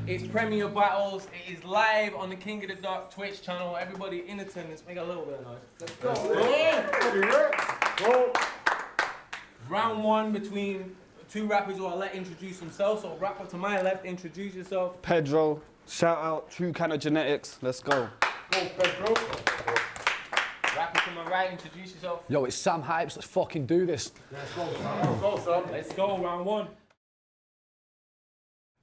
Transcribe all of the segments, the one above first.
It's Premier Battles. It is live on the King of the Dark Twitch channel. Everybody in attendance, make a little bit of noise. Let's go. Round one between two rappers who I'll let introduce themselves. So rapper to my left, introduce yourself. Pedro, shout out, True Kind of Genetics. Let's go. Go, Pedro. Rapper to my right, introduce yourself. Yo, it's Sam Hypes. Let's fucking do this. Let's go, Sam. Let's go, Sam. Let's go, round one.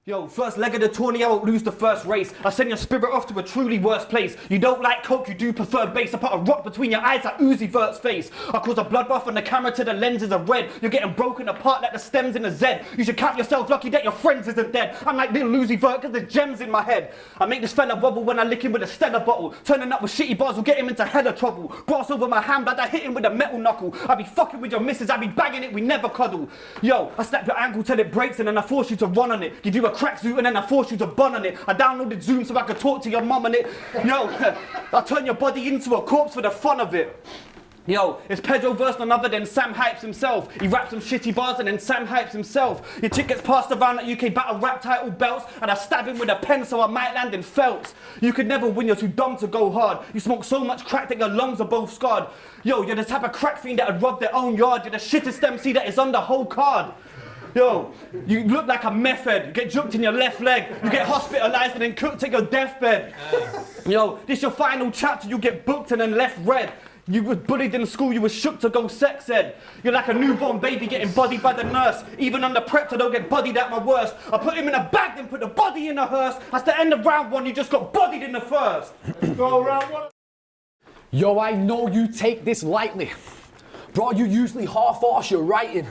Yo, first leg of the tourney, I won't lose the first race. I send your spirit off to a truly worse place. You don't like coke, you do prefer bass. I put a rock between your eyes like Uzi Vert's face. I cause a bloodbath on the camera till the lenses are red. You're getting broken apart like the stems in a Z. You should count yourself lucky that your friends isn't dead. I'm like little Uzi Vert cause there's gems in my head. I make this fella wobble when I lick him with a Stella bottle. Turning up with shitty bars will get him into hella trouble. Brass over my hand, but I hit him with a metal knuckle. I be fucking with your missus, I be bagging it, we never cuddle. Yo, I snap your ankle till it breaks and then I force you to run on it. Give you a crack suit and then I force you to bun on it. I downloaded Zoom so I could talk to your mum on it. Yo, I turn your body into a corpse for the fun of it. Yo, it's Pedro versus none other than Sam Hypes himself. He raps some shitty bars and then Sam Hypes himself. Your chick gets passed around like UK battle rap title belts and I stab him with a pen so I might land in felt. You could never win, you're too dumb to go hard. You smoke so much crack that your lungs are both scarred. Yo, you're the type of crack fiend that would rob their own yard. You're the shittest MC that is on the whole card. Yo, you look like a meth head. You get juked in your left leg. You get hospitalized and then cooked to your deathbed. Yo, this your final chapter. You get booked and then left red. You was bullied in school. You was shook to go sex ed. You're like a newborn baby getting bodied by the nurse. Even under prep, I don't get bodied at my worst. I put him in a bag, then put the body in a hearse. That's the end of round one. You just got bodied in the first. Go round one. Yo, I know you take this lightly. Bro, you usually half-arse your writing.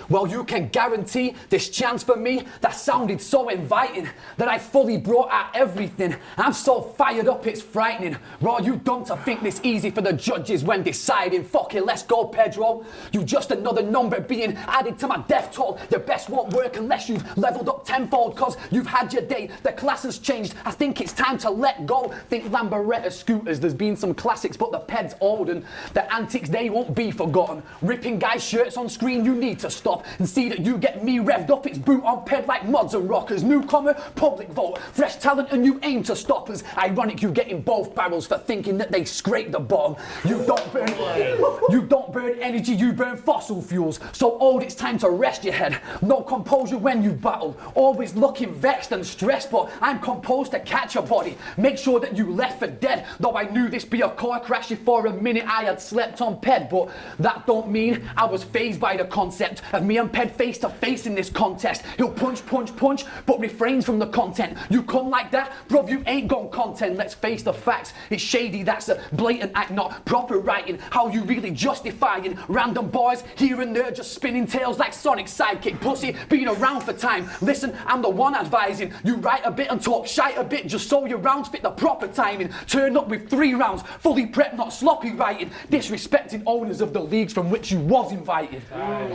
Well, you can guarantee this chance for me that sounded so inviting that I fully brought out everything. I'm so fired up, it's frightening. Raw, you don't think this easy for the judges when deciding. Fuck it, let's go, Pedro. You just another number being added to my death toll. Your best won't work unless you've leveled up tenfold, cause you've had your day. The class has changed. I think it's time to let go. Think Lamboretta scooters, there's been some classics, but the ped's old and the antics, they won't be forgotten. Ripping guys' shirts on screen, you need to stop and see that you get me revved up. It's boot on ped like mods and rockers. Newcomer, public vote, fresh talent and you aim to stop us. Ironic you get in both barrels for thinking that they scrape the bottom. You don't burn energy, you burn fossil fuels. So old it's time to rest your head. No composure when you battle. Always looking vexed and stressed, but I'm composed to catch your body. Make sure that you left for dead. Though I knew this be a car crash if for a minute I had slept on ped, but that don't mean I was fazed by the concept of me and ped face to face in this contest. He'll punch, punch, punch, but refrains from the content. You come like that, bro, you ain't got content. Let's face the facts. It's shady, that's a blatant act, not proper writing. How you really justifying random bars here and there, just spinning tails like Sonic's sidekick. Pussy, been around for time. Listen, I'm the one advising. You write a bit and talk shite a bit, just so your rounds fit the proper timing. Turn up with 3 rounds, fully prepped, not sloppy writing. Disrespecting owners of the leagues from which you was invited.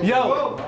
Yo.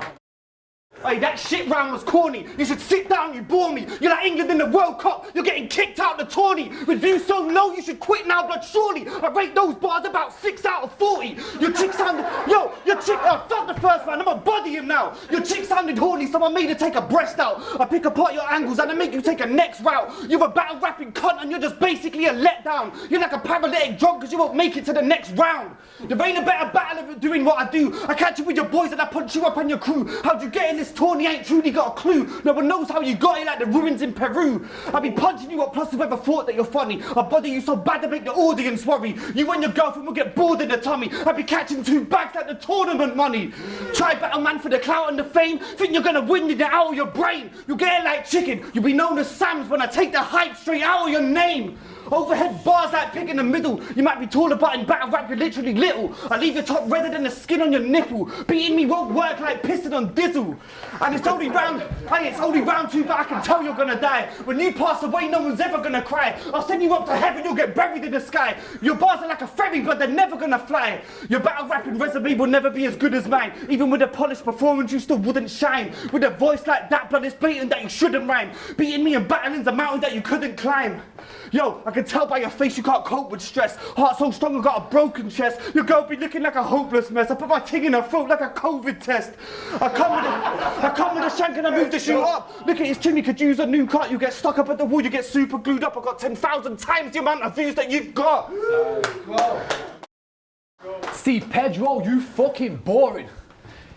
Hey, that shit round was corny. You should sit down, you bore me. You're like England in the World Cup. You're getting kicked out the tourney. With views so low, you should quit now, blood, surely. I rate those bars about 6 out of 40. Your chick sounded... Yo, your chick... fuck the first man, I'm gonna body him now. Your chick sounded horny, so I made her take a breast out. I pick apart your angles and I make you take a next route. You're a battle rapping cunt and you're just basically a letdown. You're like a paralytic drunk because you won't make it to the next round. There ain't a better battle of doing what I do. I catch you with your boys and I punch you up on your crew. How'd you get in this tourney? Ain't truly got a clue. No one knows how you got it like the ruins in Peru. I'll be punching you up, plus whoever thought that you're funny. I'll bother you so bad to make the audience worry. You and your girlfriend will get bored in the tummy. I'll be catching 2 bags like the tournament money. Try battle man for the clout and the fame. Think you're gonna win it out of your brain. You'll get it like chicken. You'll be known as Sam's when I take the hype straight out of your name. Overhead bars like pig in the middle. You might be taller, but in battle rap you're literally little. I leave your top redder than the skin on your nipple. Beating me won't work like pissing on Dizzle. And it's only round 2, but I can tell you're gonna die. When you pass away, no one's ever gonna cry. I'll send you up to heaven, you'll get buried in the sky. Your bars are like a ferry, but they're never gonna fly. Your battle rapping resume will never be as good as mine. Even with a polished performance, you still wouldn't shine. With a voice like that, blood, it's blatant that you shouldn't rhyme. Beating me and battling's a mountain that you couldn't climb. Yo, I can tell by your face you can't cope with stress. Heart so strong I got a broken chest. Your girl be looking like a hopeless mess. I put my ting in her throat like a COVID test. I come with a shank and I move the shoe up. Look at his chin, you could use a new cut. You get stuck up at the wall, you get super glued up. I got 10,000 times the amount of views that you've got. See, Pedro, you fucking boring.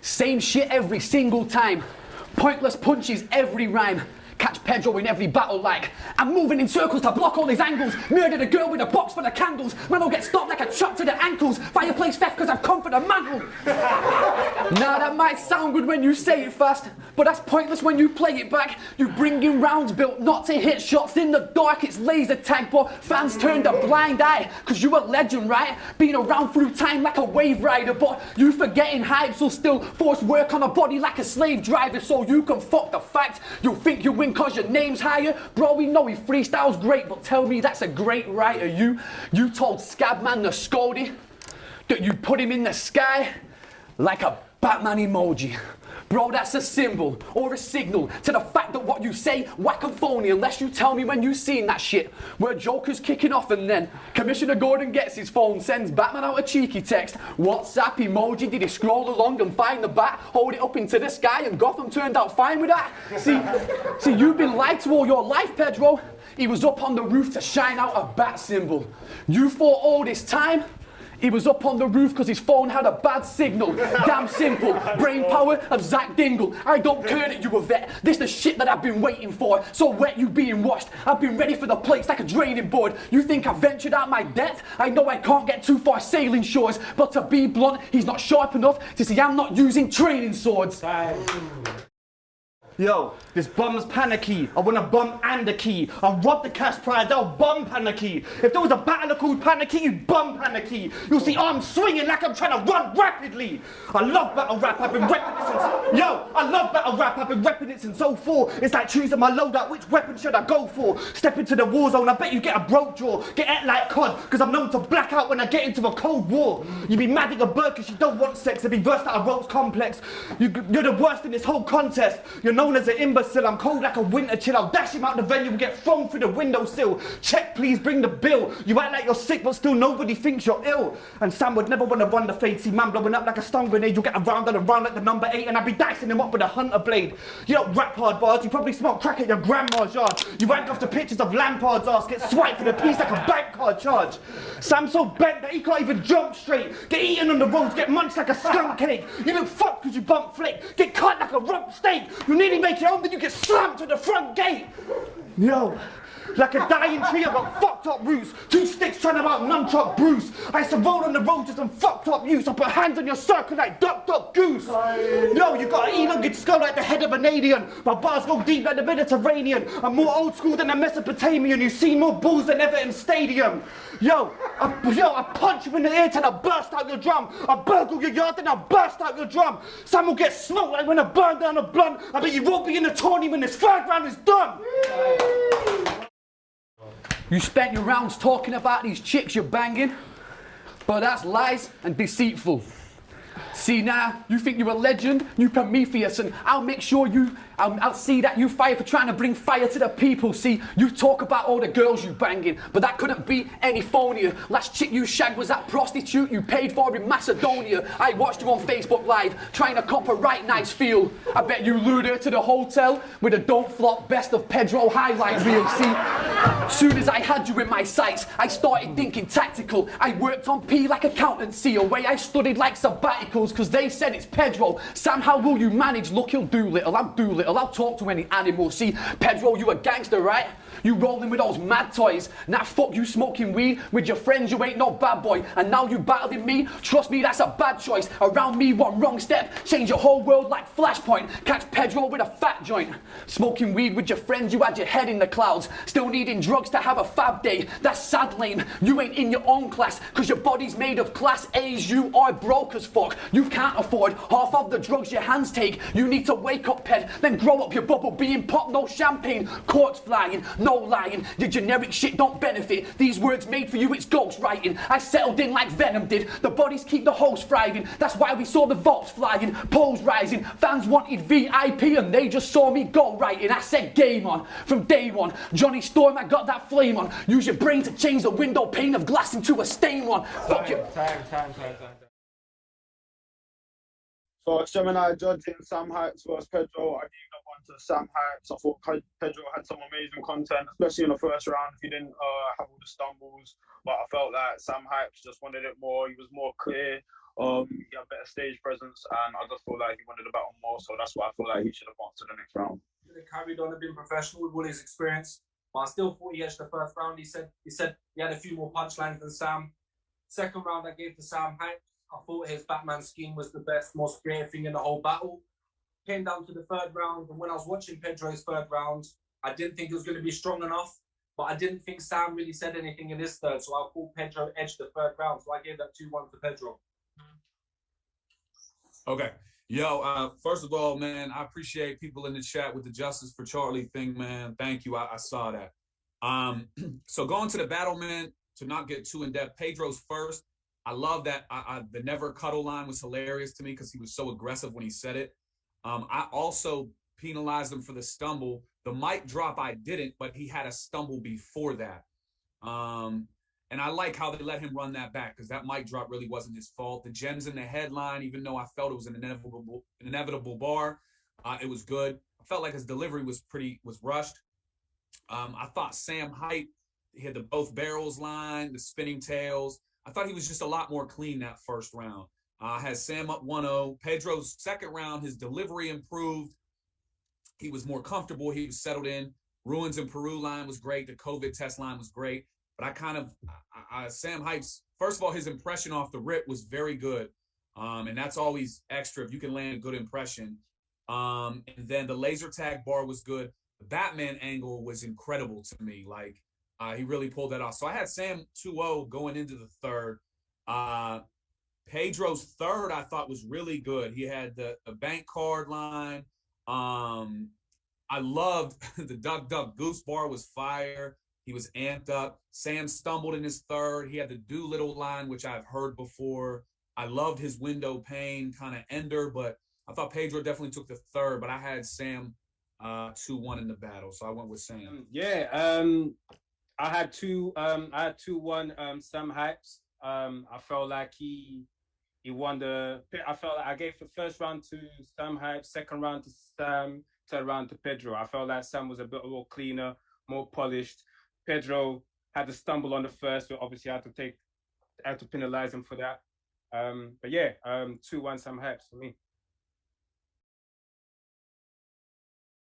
Same shit every single time. Pointless punches every rhyme. Catch Pedro in every battle like I'm moving in circles to block all his angles. Murdered a girl with a box for the candles. Man, I'll get stopped like a chop to the ankles. Fireplace theft cause I've come for the mantle. Now that might sound good when you say it fast, but that's pointless when you play it back. You bring in rounds built not to hit shots in the dark. It's laser tag, but fans turned a blind eye. Cause you a legend, right? Being around through time like a wave rider, but you forgetting hype, so still force work on a body like a slave driver. So you can fuck the fact you think you win cause your name's higher. Bro, we know he freestyles great, but tell me that's a great writer. You told Scabman the Scody that you put him in the sky like a Batman emoji. Bro, that's a symbol or a signal to the fact that what you say whack and phony unless you tell me when you seen that shit where Joker's kicking off and then Commissioner Gordon gets his phone, sends Batman out a cheeky text. WhatsApp emoji, did he scroll along and find the bat, hold it up into the sky and Gotham turned out fine with that? See, you've been lied to all your life, Pedro. He was up on the roof to shine out a bat symbol. You thought all this time he was up on the roof because his phone had a bad signal. Damn simple. Brain power of Zach Dingle. I don't care that you a vet. This the shit that I've been waiting for. So wet you being washed. I've been ready for the plates like a draining board. You think I ventured out my depth? I know I can't get too far sailing shores. But to be blunt, he's not sharp enough to see I'm not using training swords. Yo, this bum's panicky. I want a bum and a key. I'll rob the cash prize, I'll bum panicky. If there was a battler called Panicky, you'd bum panicky. You'll see arms swinging like I'm trying to run rapidly. I love battle rap, I've been repping it since... Yo, I love battle rap, I've been repping it since 04. It's like choosing my loadout, which weapon should I go for? Step into the war zone, I bet you get a broke jaw. Get ate like cod, cause I'm known to black out when I get into a cold war. You be mad at a bird cause you don't want sex, and be versed out of ropes complex. You're the worst in this whole contest. You're known as an imbecile, I'm cold like a winter chill. I'll dash him out the venue and get thrown through the windowsill. Check, please bring the bill. You act like you're sick, but still nobody thinks you're ill. And Sam would never want to run the fade. See man blowing up like a stun grenade. You'll get around and around like the number 8, and I'll be dicing him up with a hunter blade. You don't rap hard bars, you probably smoke crack at your grandma's yard. You rank off the pictures of Lampard's ass, get swiped for the piece like a bank card charge. Sam's so bent that he can't even jump straight. Get eaten on the roads, get munched like a skunk cake. You look fucked cause you bump flake. Get cut like a rump steak. You nearly make it home, then you get slammed to the front gate. Yo, like a dying tree, I got fucked up roots. 2 sticks trying to out nunchuck Bruce. I used to roll on the road to some fucked up use. I put hands on your circle like duck duck goose. Yo, you got an elongated skull like the head of an alien. My bars go deep like the Mediterranean. I'm more old school than a Mesopotamian. You see more bulls than Everton Stadium. Yo, I punch you in the ear till I burst out your drum. I burgle your yard, then I burst out your drum. Some will get smoked like when I burn down a blunt. I bet you won't be in the tourney when this 3rd round is done. You spent your rounds talking about these chicks you're banging, but that's lies and deceitful. See now, you think you're a legend, you Prometheus, and I'll make sure I'll see that you fire for trying to bring fire to the people. See, you talk about all the girls you banging, but that couldn't be any phonier. Last chick you shagged was that prostitute you paid for in Macedonia. I watched you on Facebook Live, trying to cop a right nice feel. I bet you lured her to the hotel with a don't flop best of Pedro highlight reel. See, soon as I had you in my sights, I started thinking tactical. I worked on P like accountancy, a way I studied like sabbaticals, cause they said it's Pedro. Sam, how will you manage? Look, he'll do little, I'm do little. I'll talk to any animal. See, Pedro, you a gangster, right? You rolling with those mad toys. Now fuck you smoking weed with your friends, you ain't no bad boy. And now you battling me? Trust me, that's a bad choice. Around me, one wrong step, change your whole world like Flashpoint. Catch Pedro with a fat joint. Smoking weed with your friends, you had your head in the clouds. Still needing drugs to have a fab day. That's sad lame. You ain't in your own class, cause your body's made of class A's. You are broke as fuck. You can't afford half of the drugs your hands take. You need to wake up, Ped, then grow up your bubble being pop, no champagne. Corks flying, No lying, your generic shit don't benefit. These words made for you, it's ghost writing. I settled in like Venom did. The bodies keep the host thriving. That's why we saw the votes flying, polls rising. Fans wanted VIP and they just saw me go writing. I said game on from day one. Johnny Storm, I got that flame on. Use your brain to change the window pane of glass into a stain one. Fuck you. Time. So Gemini judging Sam Hypes versus Pedro. I gave that one to Sam Hypes. I thought Pedro had some amazing content, especially in the first round. He didn't have all the stumbles, but I felt like Sam Hypes just wanted it more. He was more clear. He had better stage presence, and I just feel like he wanted the battle more. So that's why I feel like he should have gone to the next round. He carried on and been professional with all his experience, but I still thought he edged the first round. He said he had a few more punchlines than Sam. Second round I gave to Sam Hypes. I thought his Batman scheme was the best, most creative thing in the whole battle. Came down to the third round, and when I was watching Pedro's third round, I didn't think it was going to be strong enough, but I didn't think Sam really said anything in his third, so I thought Pedro edged the third round, so I gave that 2-1 to Pedro. Okay. Yo, first of all, man, I appreciate people in the chat with the Justice for Charlie thing, man. Thank you. I saw that. So going to the battle, man, to not get too in-depth, Pedro's first. I love that. The never cuddle line was hilarious to me because he was so aggressive when he said it. I also penalized him for the stumble. The mic drop, I didn't, but he had a stumble before that. And I like how they let him run that back because that mic drop really wasn't his fault. The gems in the headline, even though I felt it was an inevitable bar, it was good. I felt like his delivery was rushed. I thought Sam Hype, he had the both barrels line, the spinning tails. I thought he was just a lot more clean that first round. I had Sam up 1-0. Pedro's second round, his delivery improved. He was more comfortable. He was settled in. Ruins and Peru line was great. The COVID test line was great. But Sam Hype's, first of all, his impression off the rip was very good. And that's always extra if you can land a good impression. And then the laser tag bar was good. The Batman angle was incredible to me. Like, he really pulled that off. So I had Sam 2-0 going into the third. Pedro's third, I thought, was really good. He had the bank card line. I loved the Duck Duck Goose bar was fire. He was amped up. Sam stumbled in his third. He had the Doolittle line, which I've heard before. I loved his window pane kind of ender, but I thought Pedro definitely took the third, but I had Sam 2-1 in the battle, so I went with Sam. I had 2-1 Sam Hypes. I felt like he won I felt like I gave the first round to Sam Hypes, second round to Sam, third round to Pedro. I felt like Sam was a bit more cleaner, more polished. Pedro had to stumble on the first, so obviously I had to penalize him for that. But yeah, 2-1 Sam Hypes for me.